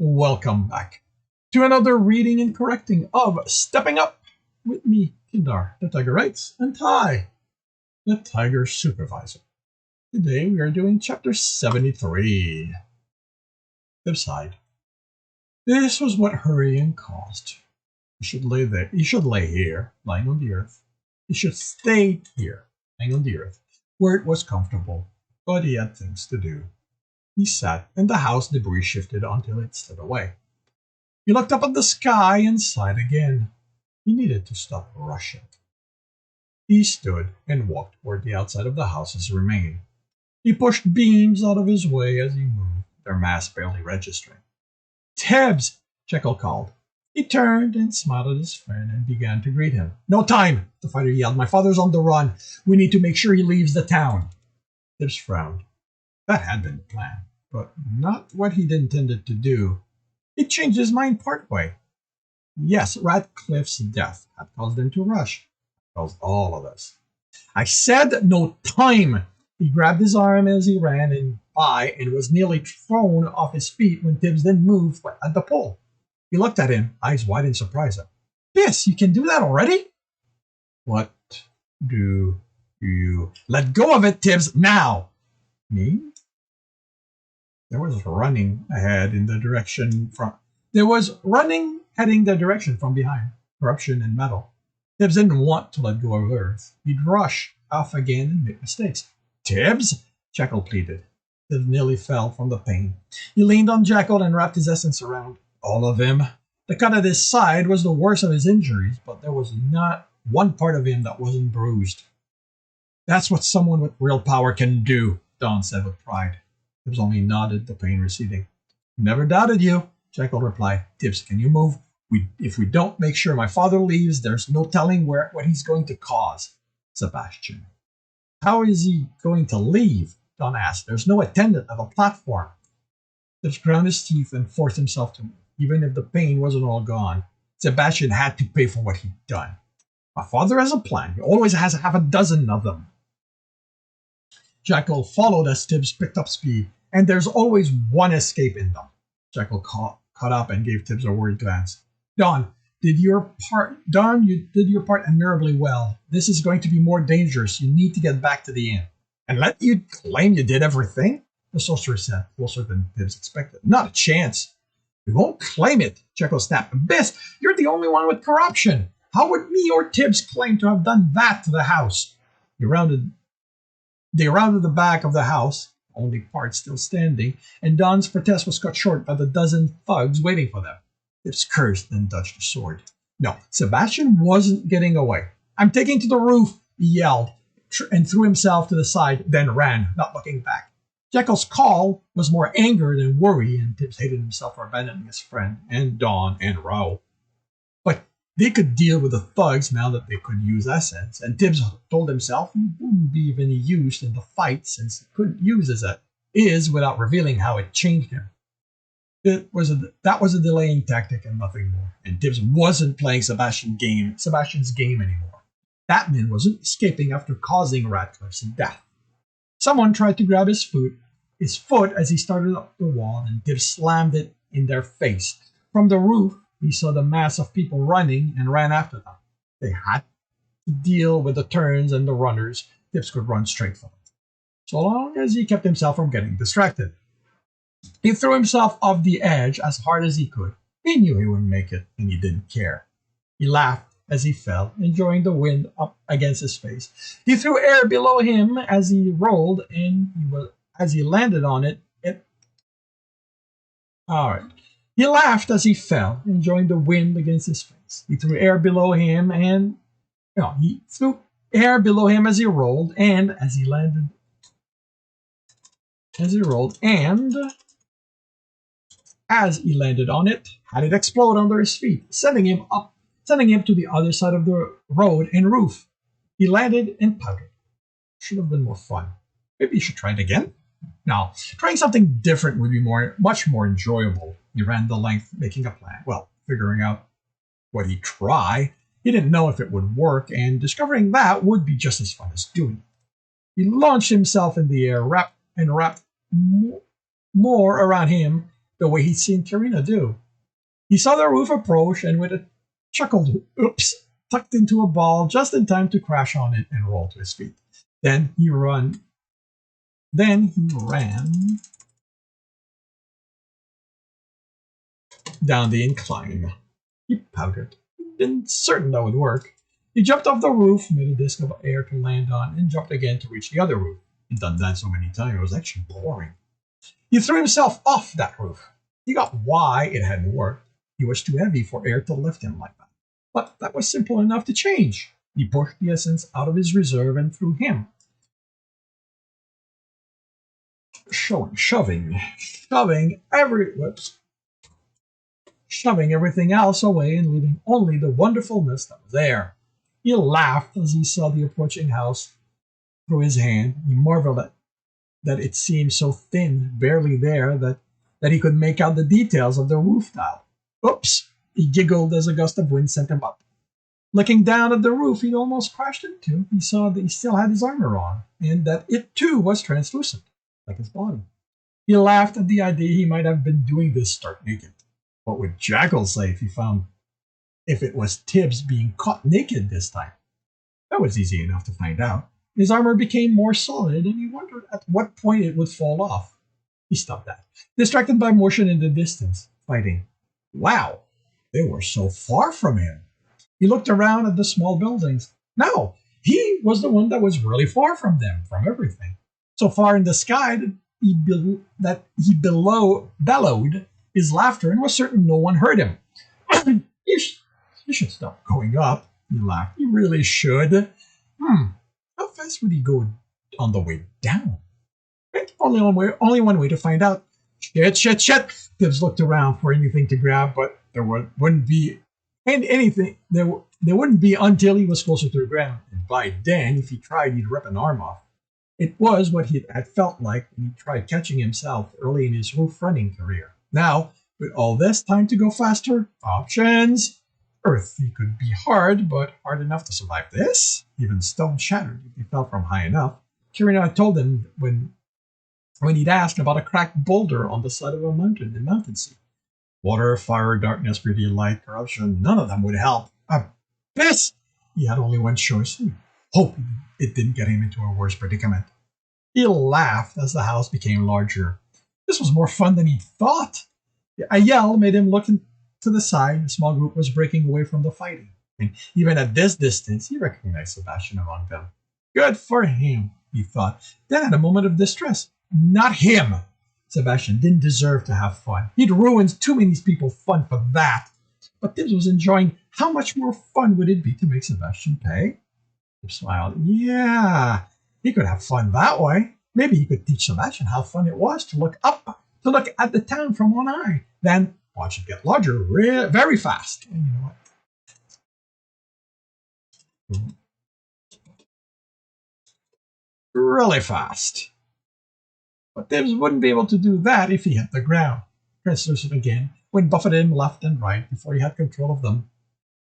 Welcome back to another reading and correcting of Stepping Up with me, Kindar, the Tiger Writes, and Ty, the Tiger Supervisor. Today we are doing chapter 73. This side. This was what hurrying caused. You should lay there. You should lay here, lying on the earth. You should stay here, lying on the earth, where it was comfortable, but he had things to do. He sat, and the house debris shifted until it slid away. He looked up at the sky and sighed again. He needed to stop rushing. He stood and walked toward the outside of the house's remain. He pushed beams out of his way as he moved, their mass barely registering. "Tibs!" Jekyll called. He turned and smiled at his friend and began to greet him. "No time!" the fighter yelled. "My father's on the run. We need to make sure he leaves the town." Tibs frowned. That had been the plan, but not what he'd intended to do. He changed his mind partway. Yes, Radcliffe's death had caused him to rush. It caused all of us. "I said no time!" He grabbed his arm as he ran by and was nearly thrown off his feet when Tibs then moved at the pull. He looked at him, eyes wide in surprise. "Biss, you can do that already?" "What do you—" "Let go of it, Tibs, now!" "Me?" There was running heading the direction from behind. Corruption and metal. Tibbs didn't want to let go of Earth. He'd rush off again and make mistakes. "Tibbs!" Jekyll pleaded. Tibbs nearly fell from the pain. He leaned on Jekyll and wrapped his essence around all of him. The cut at his side was the worst of his injuries, but there was not one part of him that wasn't bruised. "That's what someone with real power can do," Dawn said with pride. Tibbs only nodded, the pain receding. "Never doubted you," Jekyll replied. "Tibbs, can you move? If we don't make sure my father leaves, there's no telling what he's going to cause." "Sebastian." "How is he going to leave?" Dawn asked. "There's no attendant at the platform." Tibbs ground his teeth and forced himself to move. Even if the pain wasn't all gone, Sebastian had to pay for what he'd done. "My father has a plan. He always has half a dozen of them." Jekyll followed as Tibbs picked up speed, and there's always one escape in them. Jekyll caught up and gave Tibbs a worried glance. "Dawn, you did your part admirably well. This is going to be more dangerous. You need to get back to the inn." "And let you claim you did everything?" the sorceress said, closer than Tibbs expected. "Not a chance." "We won't claim it," Jekyll snapped. "Biss, you're the only one with corruption. How would me or Tibbs claim to have done that to the house?" They rounded the back of the house, only part still standing, and Dawn's protest was cut short by the dozen thugs waiting for them. Tibbs cursed and dodged the sword. No, Sebastian wasn't getting away. "I'm taking to the roof," he yelled, and threw himself to the side, then ran, not looking back. Jekyll's call was more anger than worry, and Tibbs hated himself for abandoning his friend, and Dawn, and Rao. But they could deal with the thugs now that they could use essence, and Tibbs told himself he wouldn't be of any use in the fight since he couldn't use his without revealing how it changed him. That was a delaying tactic and nothing more, and Tibbs wasn't playing Sebastian's game anymore. That man wasn't escaping after causing Radcliffe's death. Someone tried to grab his foot as he started up the wall, and Tibbs slammed it in their face. From the roof, he saw the mass of people running and ran after them. They had to deal with the turns and the runners. Tibbs could run straight for them, so long as he kept himself from getting distracted. He threw himself off the edge as hard as he could. He knew he wouldn't make it, and he didn't care. He laughed as he fell, enjoying the wind up against his face. He threw air below him as he rolled, and as he landed on it. All right. He laughed as he fell, enjoying the wind against his face. He threw air below him as he rolled, and as he landed on it, had it explode under his feet, sending him to the other side of the road and roof. He landed and pouted. Should have been more fun. Maybe you should try it again? No, trying something different would be much more enjoyable. He ran the length, making a plan. Well, figuring out what he'd try. He didn't know if it would work, and discovering that would be just as fun as doing it. He launched himself in the air, wrapped more around him the way he'd seen Karina do. He saw the roof approach and with a chuckled oops, tucked into a ball just in time to crash on it and roll to his feet. Then he ran down the incline. He pouted. Been certain that would work. He jumped off the roof, made a disc of air to land on, and jumped again to reach the other roof. He'd done that so many times, it was actually boring. He threw himself off that roof. He got why it hadn't worked. He was too heavy for air to lift him like that. But that was simple enough to change. He pushed the essence out of his reserve and threw him. Shoving everything else away and leaving only the wonderfulness that was there. He laughed as he saw the approaching house through his hand. He marveled that it seemed so thin, barely there, that he could make out the details of the roof tile. Oops! He giggled as a gust of wind sent him up. Looking down at the roof he'd almost crashed into, he saw that he still had his armor on, and that it too was translucent, like his body. He laughed at the idea he might have been doing this stark naked. What would Jackal say if it was Tibs being caught naked this time? That was easy enough to find out. His armor became more solid, and he wondered at what point it would fall off. He stopped that, distracted by motion in the distance, fighting. Wow, they were so far from him. He looked around at the small buildings. No, he was the one that was really far from them, from everything. So far in the sky that he bellowed his laughter and was certain no one heard him. You should stop going up, he laughed. You really should. How fast would he go on the way down? Only one way to find out. Shit. Tibs looked around for anything to grab, but there wouldn't be anything. There wouldn't be until he was closer to the ground. And by then, if he tried, he'd rip an arm off. It was what he had felt like when he tried catching himself early in his roof running career. Now, with all this time to go faster, options. Earthy could be hard, but hard enough to survive this? Even stone shattered if he fell from high enough. Karina had told him when he'd asked about a cracked boulder on the side of a mountain in the mountain sea. Water, fire, darkness, pretty light, corruption, none of them would help. Abyss! He had only one choice. Hoping it didn't get him into a worse predicament. He laughed as the house became larger. This was more fun than he thought. A yell made him look to the side. A small group was breaking away from the fighting. And even at this distance, he recognized Sebastian among them. Good for him, he thought. Then at a moment of distress. Not him! Sebastian didn't deserve to have fun. He'd ruined too many people's fun for that. But Tibs was enjoying how much more fun would it be to make Sebastian pay? Tibs smiled. Yeah, he could have fun that way. Maybe he could teach Sebastian how fun it was to look at the town from one eye. Then watch it get larger very fast. And you know what? Really fast. But Tibs wouldn't be able to do that if he hit the ground. Translucent again, wind buffeted him left and right before he had control of them,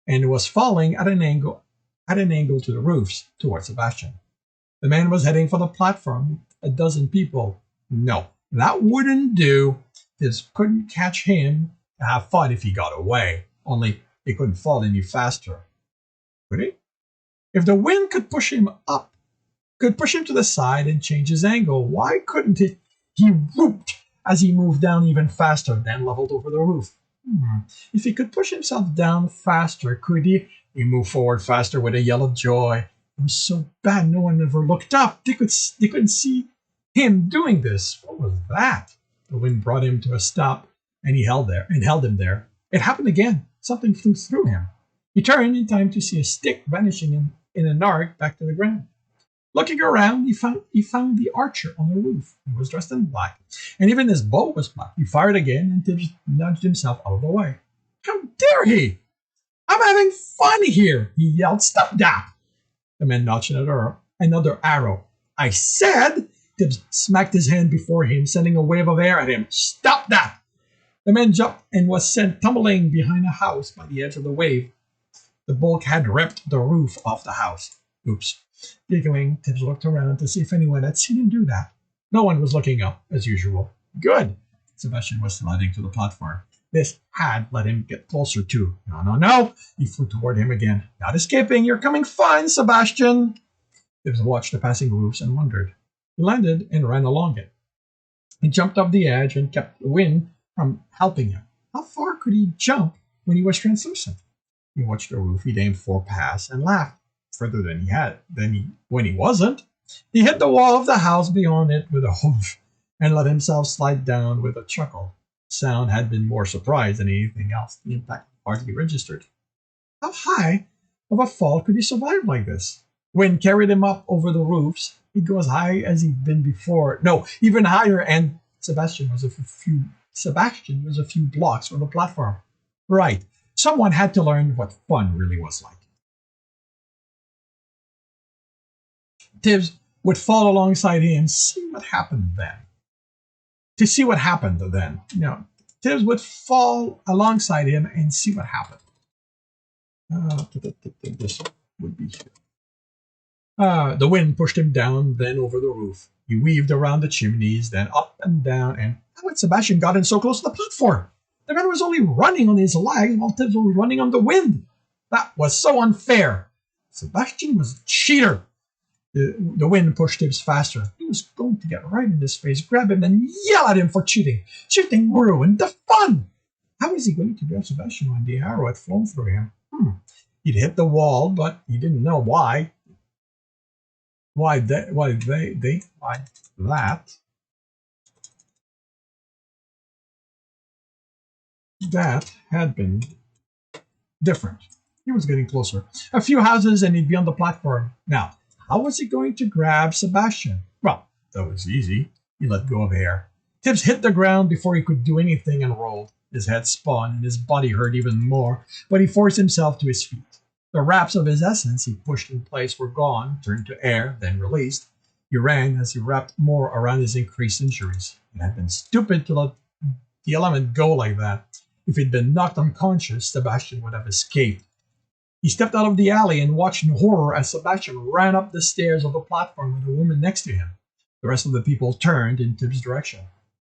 and was falling at an angle to the roofs towards Sebastian. The man was heading for the platform with a dozen people. No, that wouldn't do. Tibs couldn't catch him to have fun if he got away. Only he couldn't fall any faster. Could he? If the wind could push him to the side and change his angle, why couldn't it? He whooped as he moved down even faster, then leveled over the roof. If he could push himself down faster, could he? He moved forward faster with a yell of joy. It was so bad no one ever looked up. They couldn't see him doing this. What was that? The wind brought him to a stop, and he held him there. It happened again. Something flew through him. He turned in time to see a stick vanishing in an arc back to the ground. Looking around, he found the archer on the roof. He was dressed in black, and even his bow was black. He fired again, and Tibs nudged himself out of the way. How dare he! I'm having fun here, he yelled. Stop that! The man notched another arrow. I said! Tibs smacked his hand before him, sending a wave of air at him. Stop that! The man jumped and was sent tumbling behind a house by the edge of the wave. The bolt had ripped the roof off the house. Oops. Giggling, Tibs looked around to see if anyone had seen him do that. No one was looking up, as usual. Good. Sebastian was sliding to the platform. This had let him get closer too. No, no, no! He flew toward him again. Not escaping, you're coming fine, Sebastian! Tibs watched the passing roofs and wondered. He landed and ran along it. He jumped off the edge and kept the wind from helping him. How far could he jump when he was translucent? He watched the roof he'd aimed for pass and laughed further than when he wasn't. He hit the wall of the house beyond it with a hoof and let himself slide down with a chuckle. The sound had been more surprise than anything else. The impact hardly registered. How high of a fall could he survive like this? Wind carried him up over the roofs. He'd go as high as he'd been before. No, even higher, and Sebastian was a few blocks from the platform. Right. Someone had to learn what fun really was like. Tibs would fall alongside him and see what happened then. Tibs would fall alongside him and see what happened. This would be here. The wind pushed him down, then over the roof. He weaved around the chimneys, then up and down, and how had Sebastian gotten so close to the platform? The man was only running on his legs while Tibs was running on the wind. That was so unfair. Sebastian was a cheater. The wind pushed Tibs faster. He was going to get right in his face, grab him, and yell at him for cheating. Cheating ruined the fun. How was he going to grab Sebastian when the arrow had flown through him? He'd hit the wall, but he didn't know why. Why that had been different. He was getting closer. A few houses and he'd be on the platform. Now, how was he going to grab Sebastian? Well, that was easy. He let go of air. Tibs hit the ground before he could do anything and rolled. His head spun and his body hurt even more, but he forced himself to his feet. The wraps of his essence he pushed in place were gone, turned to air, then released. He ran as he wrapped more around his increased injuries. It had been stupid to let the element go like that. If he'd been knocked unconscious, Sebastian would have escaped. He stepped out of the alley and watched in horror as Sebastian ran up the stairs of the platform with a woman next to him. The rest of the people turned in Tibs' direction.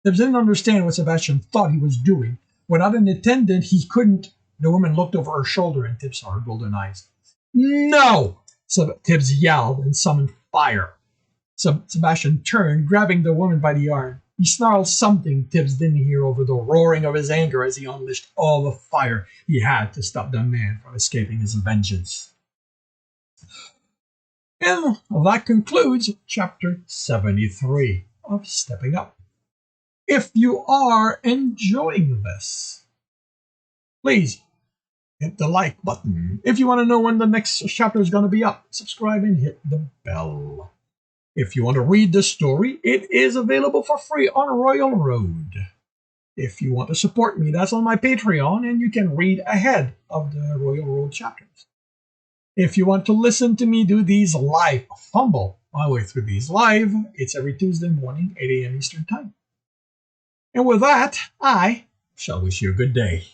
Tibs didn't understand what Sebastian thought he was doing. Without an attendant, he couldn't. The woman looked over her shoulder and Tibs saw her golden eyes. No! Tibs yelled and summoned fire. Sebastian turned, grabbing the woman by the arm. He snarled something Tibs didn't hear over the roaring of his anger as he unleashed all the fire he had to stop the man from escaping his vengeance. And that concludes Chapter 73 of Stepping Up. If you are enjoying this, please hit the like button. If you want to know when the next chapter is going to be up, subscribe and hit the bell. If you want to read the story, it is available for free on Royal Road. If you want to support me, that's on my Patreon, and you can read ahead of the Royal Road chapters. If you want to listen to me do these live, fumble my way through these live, it's every Tuesday morning, 8 a.m. Eastern Time. And with that, I shall wish you a good day.